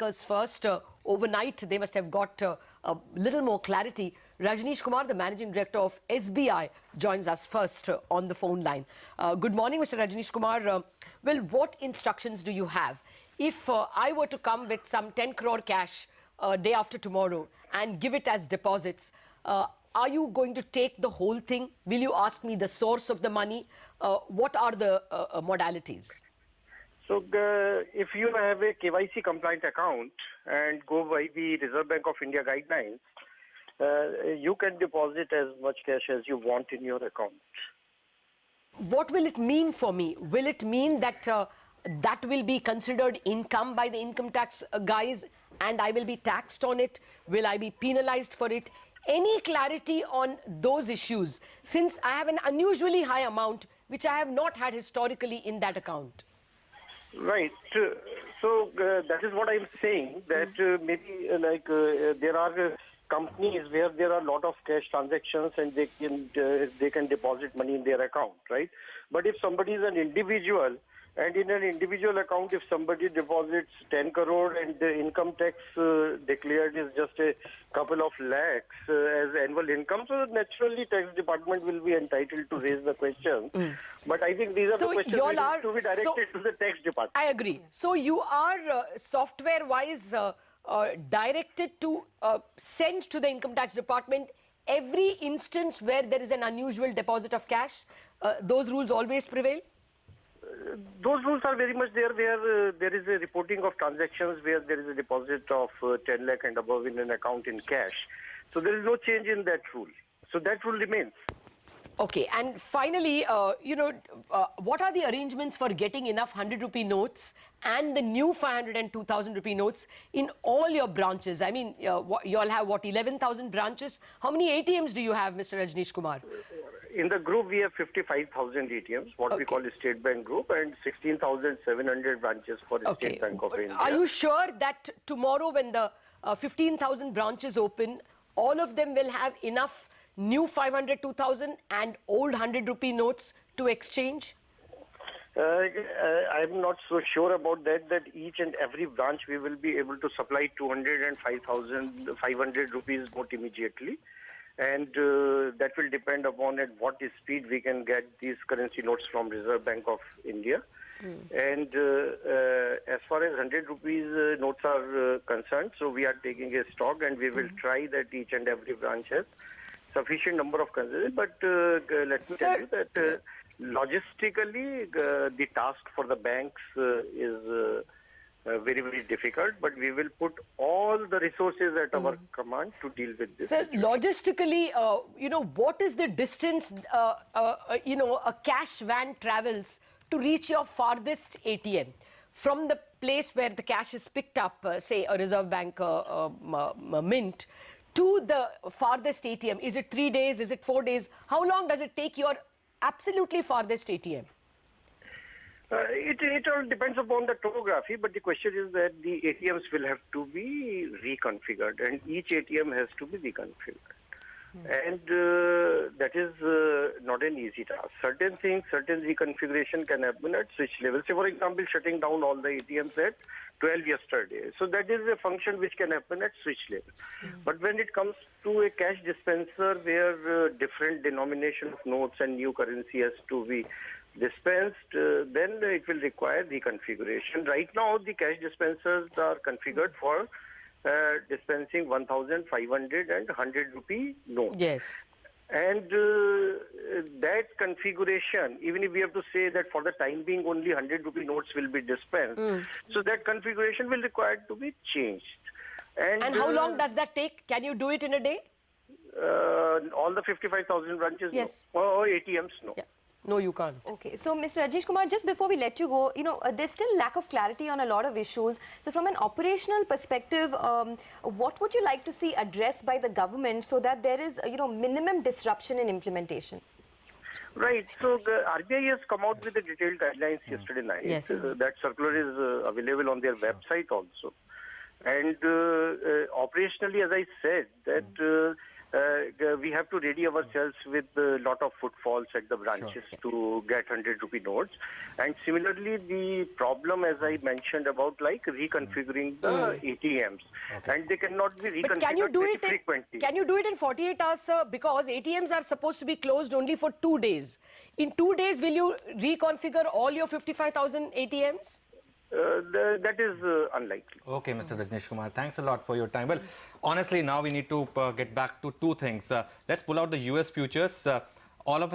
bankers first. Overnight, they must have got a little more clarity. Rajneesh Kumar, the Managing Director of SBI, joins us first on the phone line. Good morning, Mr. Rajneesh Kumar. Well, what instructions do you have? If I were to come with some 10 crore cash day after tomorrow and give it as deposits, are you going to take the whole thing? Will you ask me the source of the money? What are the modalities? So, if you have a KYC compliant account and go by the Reserve Bank of India guidelines, you can deposit as much cash as you want in your account. What will it mean for me? Will it mean that that will be considered income by the income tax guys and I will be taxed on it? Will I be penalized for it? Any clarity on those issues, since I have an unusually high amount which I have not had historically in that account? Right. So that is what I'm saying, that maybe there are companies where there are a lot of cash transactions and they can deposit money in their account, right? But if somebody is an individual, and in an individual account, if somebody deposits 10 crore and the income tax declared is just a couple of lakhs as annual income, so naturally tax department will be entitled to raise the question. But I think these are the questions which need to be directed to the tax department. I agree. So you are software-wise directed to send to the income tax department every instance where there is an unusual deposit of cash. Those rules always prevail? Those rules are very much there where there is a reporting of transactions where there is a deposit of 10 lakh and above in an account in cash. So there is no change in that rule. So that rule remains. Okay, and finally, what are the arrangements for getting enough 100 rupee notes and the new 500 and 2000 rupee notes in all your branches? I mean, you all have what, 11,000 branches? How many ATMs do you have, Mr. Rajneesh Kumar? In the group, we have 55,000 ATMs, what we call a State Bank group, and 16,700 branches for the State Bank of India. Are you sure that tomorrow when the 15,000 branches open, all of them will have enough new 500, 2000 and old 100 rupee notes to exchange? I'm not so sure about that each and every branch we will be able to supply 200 and 500 rupees note immediately. And that will depend upon at what speed we can get these currency notes from Reserve Bank of India. And as far as 100 rupees notes are concerned, so we are taking a stock and we will try that each and every branch has sufficient number of currencies. But let me tell you that logistically the task for the banks is very, very difficult, but we will put all the resources at our command to deal with this. Sir, logistically, what is the distance, a cash van travels to reach your farthest ATM? From the place where the cash is picked up, say a Reserve Bank mint, to the farthest ATM. Is it 3 days? Is it 4 days? How long does it take your absolutely farthest ATM? It all depends upon the topography, but the question is that the ATMs will have to be reconfigured and each ATM has to be reconfigured. And that is not an easy task. Certain things, certain reconfiguration can happen at switch level. Say, for example, shutting down all the ATMs at 12 yesterday. So that is a function which can happen at switch level. But when it comes to a cash dispenser where different denomination of notes and new currency has to be dispensed, then it will require reconfiguration. Right now, the cash dispensers are configured for dispensing 1,500 and 100 rupee notes. Yes. And that configuration, even if we have to say that for the time being only 100 rupee notes will be dispensed, so that configuration will require to be changed. And how long does that take? Can you do it in a day? All the 55,000 branches? Yes. No. Or ATMs? No. Yeah. No, you can't. Okay, so Mr. Rajneesh Kumar, just before we let you go, there's still lack of clarity on a lot of issues. So from an operational perspective, what would you like to see addressed by the government so that there is, minimum disruption in implementation? Right. So the RBI has come out with the detailed guidelines yesterday night. Yes. That circular is available on their website also. And operationally, as I said, that we have to ready ourselves with a lot of footfalls at the branches to get 100 rupee notes. And similarly, the problem, as I mentioned, about like reconfiguring the ATMs, and they cannot be reconfigured But can you do very it? frequently. Can you do it in 48 hours, sir? Because ATMs are supposed to be closed only for 2 days. In 2 days, will you reconfigure all your 55,000 ATMs? That is unlikely. Okay, Mr. Rajneesh Kumar, thanks a lot for your time. Well, honestly, now we need to get back to two things. Let's pull out the US futures. All of a